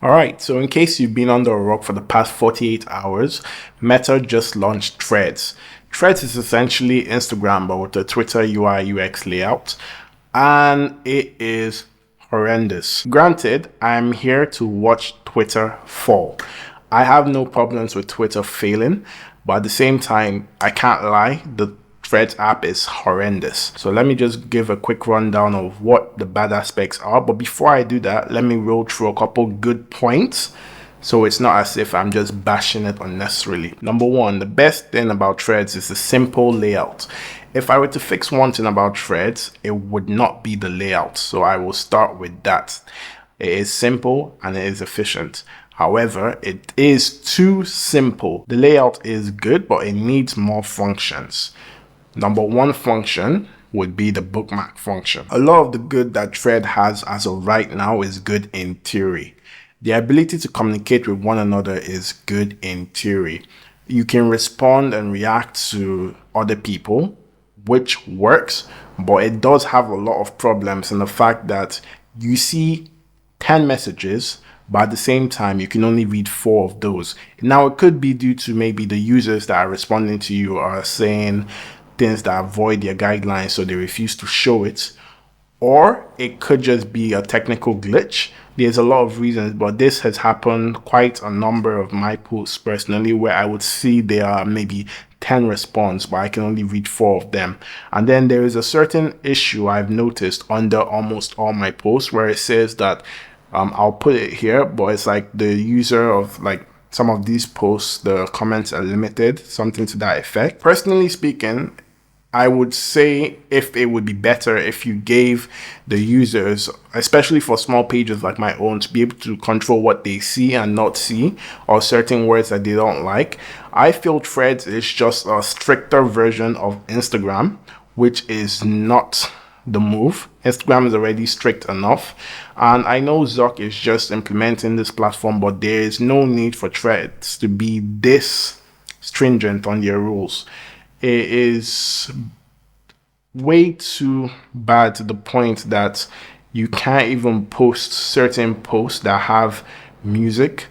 All right, so in case you've been under a rock for the past 48 hours, Meta just launched Threads. Threads is essentially Instagram but with a Twitter UI UX layout, and it is horrendous. Granted, I'm here to watch Twitter fall. I have no problems with Twitter failing, but at the same time, I can't lie, the Threads app is horrendous. So let me just give a quick rundown of what the bad aspects are. But before I do that, let me roll through a couple good points so it's not as if I'm just bashing it unnecessarily. Number one, the best thing about Threads is the simple layout. If I were to fix one thing about Threads, it would not be the layout. So I will start with that. It is simple and it is efficient. However, it is too simple. The layout is good, but it needs more functions. Number one function would be the bookmark function. A lot of the good that Thread has as of right now is good in theory. The ability to communicate with one another is good in theory. You can respond and react to other people, which works, but it does have a lot of problems in the fact that you see 10 messages, but at the same time, you can only read 4 of those. Now, it could be due to maybe the users that are responding to you are saying things that avoid their guidelines, so they refuse to show it. Or it could just be a technical glitch. There's a lot of reasons, but this has happened quite a number of my posts personally, where I would see there are maybe 10 response, but I can only read 4 of them. And then there is a certain issue I've noticed under almost all my posts where it says that I'll put it here, but it's like the user of like some of these posts, the comments are limited, something to that effect. Personally speaking, I would say if it would be better if you gave the users, especially for small pages like my own, to be able to control what they see and not see, or certain words that they don't like. I feel Threads is just a stricter version of Instagram, which is not the move. Instagram is already strict enough. And I know Zuck is just implementing this platform, but there is no need for Threads to be this stringent on their rules. It is way too bad to the point that you can't even post certain posts that have music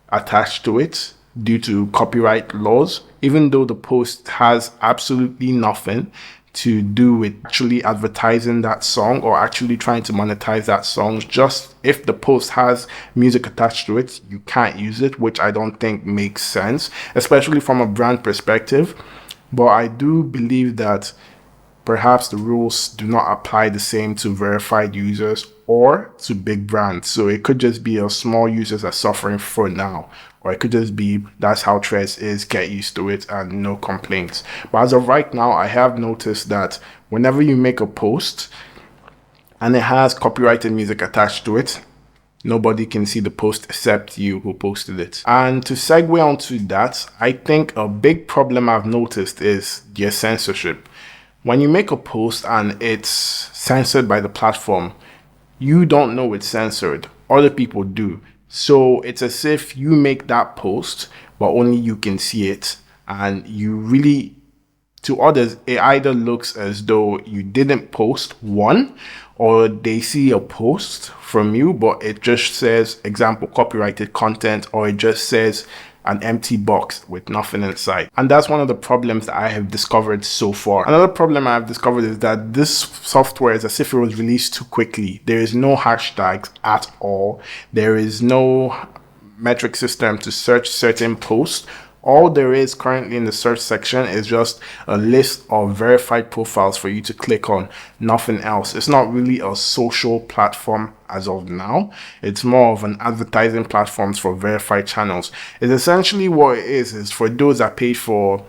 attached to it due to copyright laws, even though the post has absolutely nothing to do with actually advertising that song or actually trying to monetize that song. Just if the post has music attached to it, you can't use it, which I don't think makes sense, especially from a brand perspective. But I do believe that perhaps the rules do not apply the same to verified users or to big brands. So it could just be a small users are suffering for now. Or it could just be that's how Threads is, get used to it and no complaints. But as of right now, I have noticed that whenever you make a post and it has copyrighted music attached to it, nobody can see the post except you who posted it. And to segue onto that, I think a big problem I've noticed is their censorship. When you make a post and it's censored by the platform, you don't know it's censored. Other people do. So it's as if you make that post, but only you can see it. And you really, to others, it either looks as though you didn't post one, or they see a post from you, but it just says, example, copyrighted content, or it just says an empty box with nothing inside. And that's one of the problems that I have discovered so far. Another problem I've discovered is that this software is as if it was released too quickly. There is no hashtags at all. There is no metric system to search certain posts. All there is currently in the search section is just a list of verified profiles for you to click on, nothing else. It's not really a social platform as of now. It's more of an advertising platform for verified channels. It's essentially what it is for those that paid for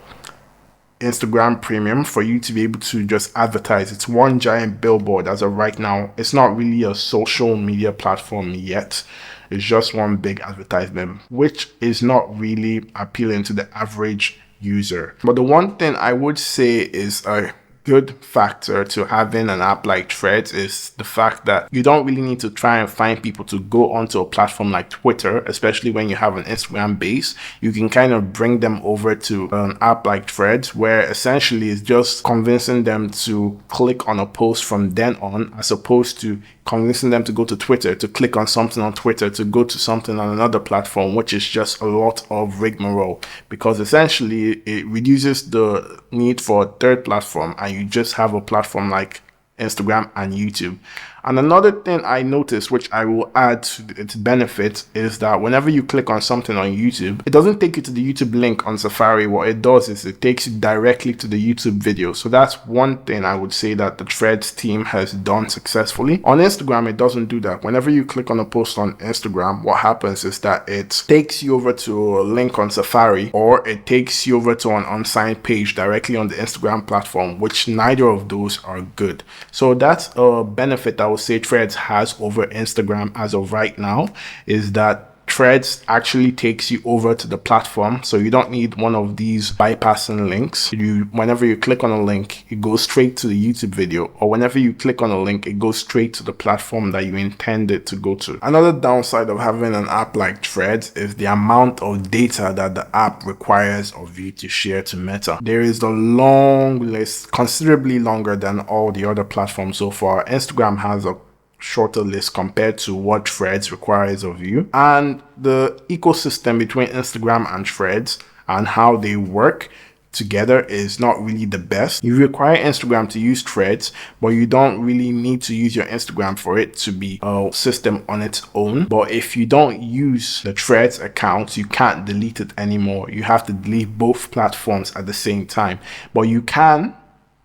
Instagram Premium for you to be able to just advertise. It's one giant billboard as of right now. It's not really a social media platform yet. It's just one big advertisement, which is not really appealing to the average user. But the one thing I would say is a good factor to having an app like Threads is the fact that you don't really need to try and find people to go onto a platform like Twitter, especially when you have an Instagram base. You can kind of bring them over to an app like Threads, where essentially it's just convincing them to click on a post from then on, as opposed to convincing them to go to Twitter, to click on something on Twitter, to go to something on another platform, which is just a lot of rigmarole, because essentially it reduces the need for a third platform and you just have a platform like Instagram and YouTube. And another thing I noticed, which I will add to its benefit, is that whenever you click on something on YouTube, it doesn't take you to the YouTube link on Safari. What it does is it takes you directly to the YouTube video. So that's one thing I would say that the Threads team has done successfully. On Instagram, it doesn't do that. Whenever you click on a post on Instagram, what happens is that it takes you over to a link on Safari, or it takes you over to an unsigned page directly on the Instagram platform, which neither of those are good. So that's a benefit I would say Threads has over Instagram as of right now, is that Threads actually takes you over to the platform, so you don't need one of these bypassing links. Whenever you click on a link, it goes straight to the YouTube video, or whenever you click on a link, it goes straight to the platform that you intended to go to. Another downside of having an app like Threads is the amount of data that the app requires of you to share to Meta. There is a long list, considerably longer than all the other platforms so far. Instagram has a shorter list compared to what Threads requires of you, and the ecosystem between Instagram and Threads and how they work together is not really the best. You require Instagram to use Threads, but you don't really need to use your Instagram for it to be a system on its own. But if you don't use the Threads account, you can't delete it anymore. You have to delete both platforms at the same time. But you can,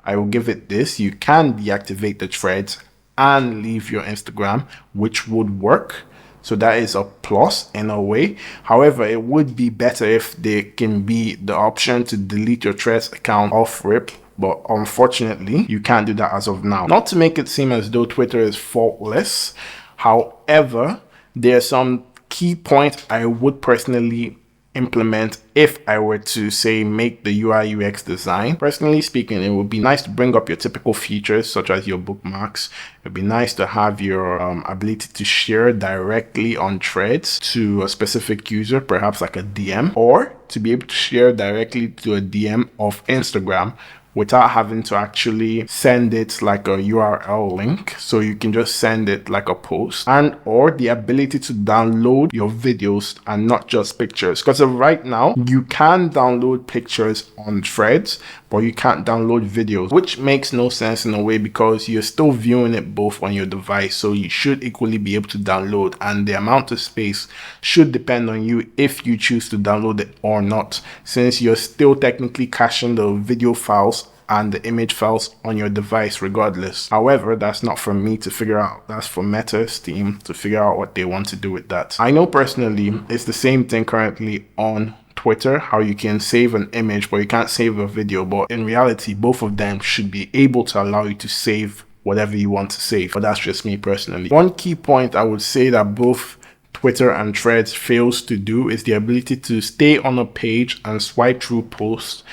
I will give it this, you can deactivate the Threads and leave your Instagram, which would work. So that is a plus in a way. However, it would be better if there can be the option to delete your Threads account off rip, but unfortunately you can't do that as of now. Not to make it seem as though Twitter is faultless, however, there are some key points I would personally implement if I were to say make the UI UX design. Personally speaking, it would be nice to bring up your typical features such as your bookmarks. It'd be nice to have your ability to share directly on Threads to a specific user, perhaps like a DM, or to be able to share directly to a DM of Instagram without having to actually send it like a URL link. So you can just send it like a post, and or the ability to download your videos and not just pictures. Because right now you can download pictures on Threads, but you can't download videos, which makes no sense in a way because you're still viewing it both on your device. So you should equally be able to download, and the amount of space should depend on you if you choose to download it or not, since you're still technically caching the video files and the image files on your device regardless. However, that's not for me to figure out. That's for Meta's team to figure out what they want to do with that. I know personally it's the same thing currently on Twitter, how you can save an image but you can't save a video, but in reality both of them should be able to allow you to save whatever you want to save. But that's just me personally. One key point I would say that both Twitter and Threads fails to do is the ability to stay on a page and swipe through posts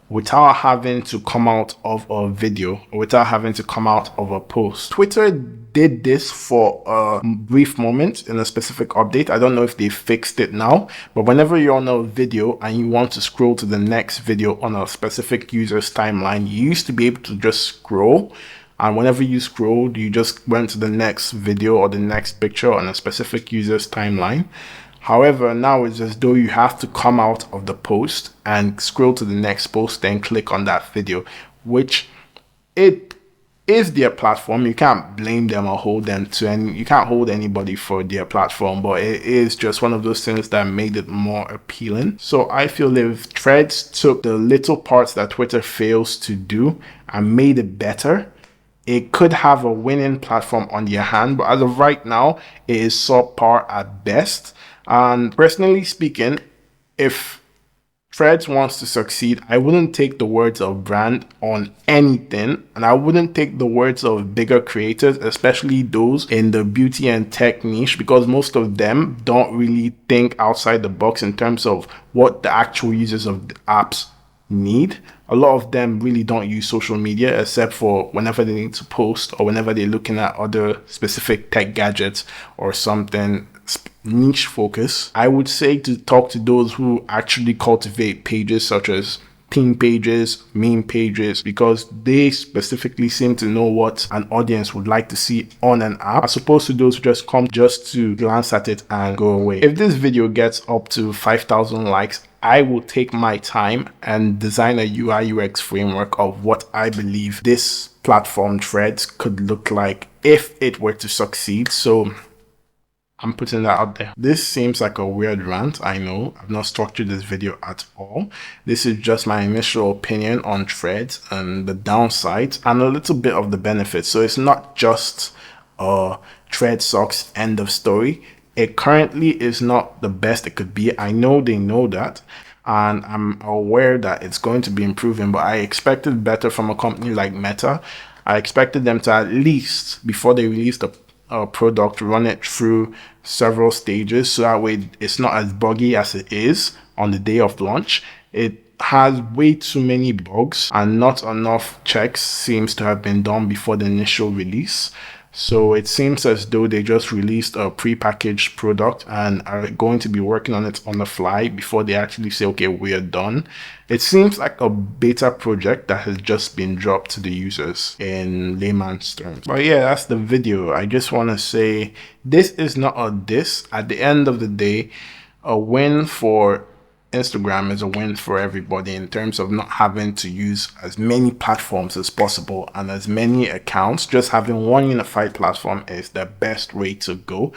without having to come out of a video or without having to come out of a post. Twitter did this for a brief moment in a specific update. I don't know if they fixed it now, but whenever you're on a video and you want to scroll to the next video on a specific user's timeline, you used to be able to just scroll, and whenever you scrolled, you just went to the next video or the next picture on a specific user's timeline. However, now it's as though you have to come out of the post and scroll to the next post, then click on that video, which it is their platform. You can't blame them or hold them to any, you can't hold anybody for their platform, but it is just one of those things that made it more appealing. So I feel if Threads took the little parts that Twitter fails to do and made it better, it could have a winning platform on their hand. But as of right now, it is subpar at best. And personally speaking, if Threads wants to succeed, I wouldn't take the words of brand on anything, and I wouldn't take the words of bigger creators, especially those in the beauty and tech niche, because most of them don't really think outside the box in terms of what the actual users of the apps need. A lot of them really don't use social media except for whenever they need to post or whenever they're looking at other specific tech gadgets or something niche focus. I would say to talk to those who actually cultivate pages such as theme pages, meme pages, because they specifically seem to know what an audience would like to see on an app, as opposed to those who just come just to glance at it and go away. If this video gets up to 5,000 likes, I will take my time and design a UI UX framework of what I believe this platform Threads could look like if it were to succeed. So I'm putting that out there. This seems like a weird rant, I know. I've not structured this video at all. This is just my initial opinion on Threads and the downsides and a little bit of the benefits. So it's not just Threads sucks, end of story. It currently is not the best it could be. I know they know that, and I'm aware that it's going to be improving, but I expected better from a company like Meta. I expected them to at least, before they release the product, run it through several stages, so that way it's not as buggy as it is on the day of launch. It has way too many bugs and not enough checks seems to have been done before the initial release. So it seems as though they just released a prepackaged product and are going to be working on it on the fly before they actually say, okay, we're done. It seems like a beta project that has just been dropped to the users in layman's terms. But yeah, that's the video. I just want to say this is not a diss. At the end of the day, a win for Instagram is a win for everybody in terms of not having to use as many platforms as possible and as many accounts. Just having one unified platform is the best way to go,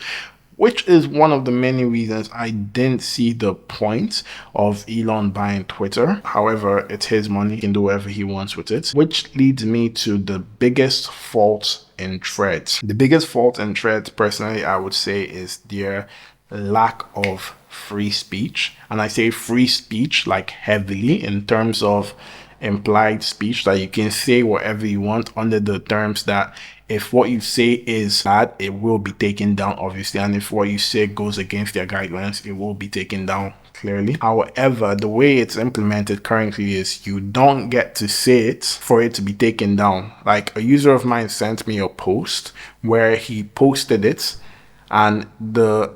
which is one of the many reasons I didn't see the point of Elon buying Twitter. However, it's his money, he can do whatever he wants with it, which leads me to the biggest fault in Threads. The biggest fault in Threads, personally, I would say, is their lack of free speech. And I say free speech like heavily in terms of implied speech, that you can say whatever you want under the terms that if what you say is bad, it will be taken down, obviously, and if what you say goes against their guidelines, it will be taken down, clearly. However, the way it's implemented currently is you don't get to say it for it to be taken down. Like, a user of mine sent me a post where he posted it and the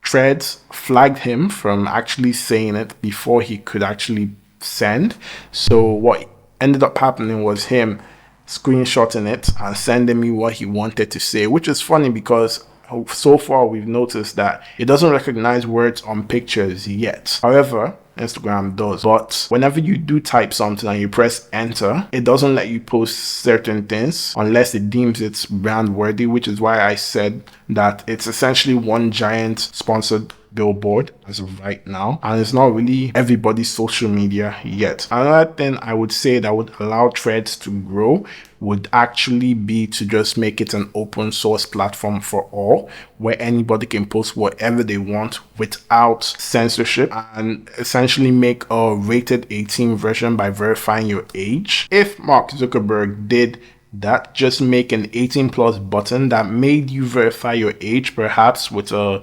Threads flagged him from actually saying it before he could actually send. So what ended up happening was him screenshotting it and sending me what he wanted to say, which is funny because so far we've noticed that it doesn't recognize words on pictures yet. However, Instagram does. But whenever you do type something and you press enter, it doesn't let you post certain things unless it deems it's brand worthy, which is why I said that it's essentially one giant sponsored billboard as of right now, and it's not really everybody's social media yet. Another thing I would say that would allow Threads to grow would actually be to just make it an open source platform for all, where anybody can post whatever they want without censorship, and essentially make a rated 18 version by verifying your age. If Mark Zuckerberg did that, just make an 18+ button that made you verify your age, perhaps with a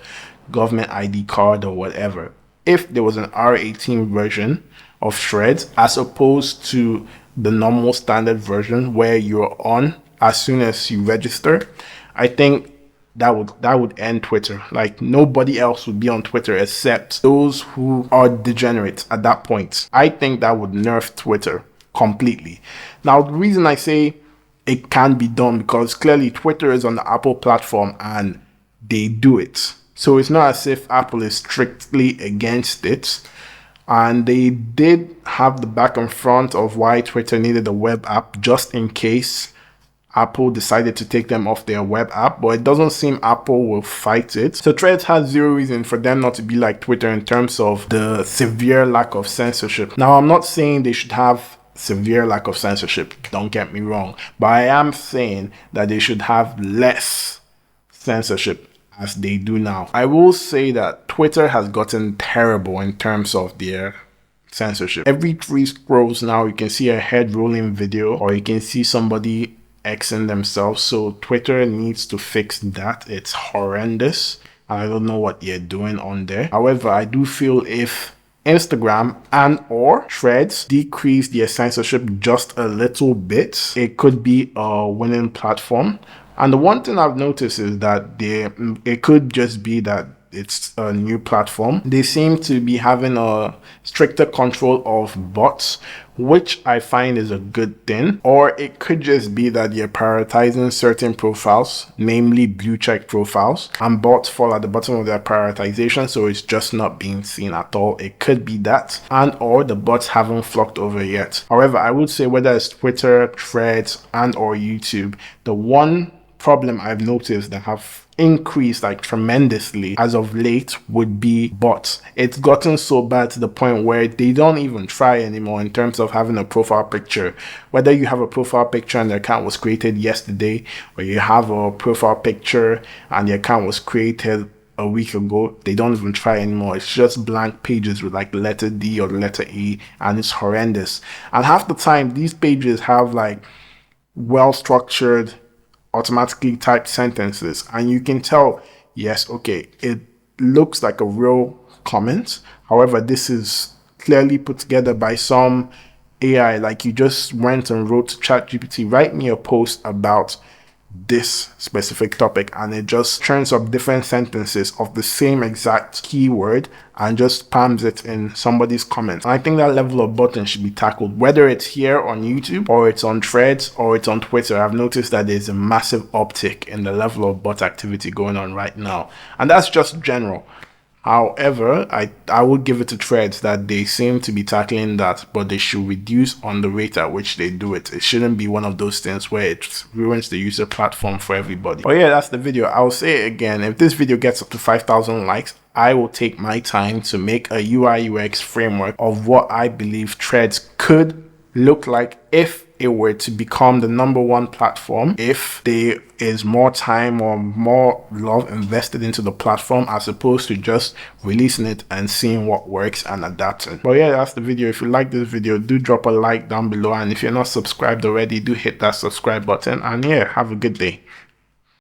government ID card or whatever. If there was an R18 version of Threads as opposed to the normal standard version where you're on as soon as you register, I think that would end Twitter. Like, nobody else would be on Twitter except those who are degenerates at that point. I think that would nerf Twitter completely. Now, the reason I say it can be done, because clearly Twitter is on the Apple platform and they do it. So it's not as if Apple is strictly against it. And they did have the back and front of why Twitter needed a web app just in case Apple decided to take them off their web app, but it doesn't seem Apple will fight it. So Threads has zero reason for them not to be like Twitter in terms of the severe lack of censorship. Now, I'm not saying they should have severe lack of censorship, don't get me wrong, but I am saying that they should have less censorship as they do now. I will say that Twitter has gotten terrible in terms of their censorship. Every 3 scrolls now, you can see a head rolling video, or you can see somebody Xing themselves. So Twitter needs to fix that. It's horrendous. I don't know what they're doing on there. However, I do feel if Instagram and or Threads decrease their censorship just a little bit, it could be a winning platform. And the one thing I've noticed is that it could just be that it's a new platform. They seem to be having a stricter control of bots, which I find is a good thing. Or it could just be that you're prioritizing certain profiles, namely blue check profiles, and bots fall at the bottom of their prioritization, so it's just not being seen at all. It could be that, and or the bots haven't flocked over yet. However, I would say whether it's Twitter, Threads, and or YouTube, the one problem I've noticed that have increased like tremendously as of late would be bots. It's gotten so bad to the point where they don't even try anymore in terms of having a profile picture. Whether you have a profile picture and the account was created yesterday, or you have a profile picture and the account was created a week ago, they don't even try anymore. It's just blank pages with like the letter D or the letter E, and it's horrendous. And half the time these pages have like well structured, automatically typed sentences, and you can tell, yes, okay, it looks like a real comment. However, this is clearly put together by some AI. Like you just went and wrote to ChatGPT, write me a post about this specific topic, and it just turns up different sentences of the same exact keyword and just spams it in somebody's comments. And I think that level of botting should be tackled, whether it's here on YouTube or it's on Threads or it's on Twitter. I've noticed that there's a massive uptick in the level of bot activity going on right now, and that's just general. However, I would give it to Threads that they seem to be tackling that, but they should reduce on the rate at which they do it. It shouldn't be one of those things where it ruins the user platform for everybody. But yeah, that's the video. I'll say it again. If this video gets up to 5,000 likes, I will take my time to make a UI UX framework of what I believe Threads could look like if it were to become the #1 platform, if there is more time or more love invested into the platform as opposed to just releasing it and seeing what works and adapting. But yeah, that's the video. If you like this video, do drop a like down below, and if you're not subscribed already, do hit that subscribe button, and yeah, have a good day.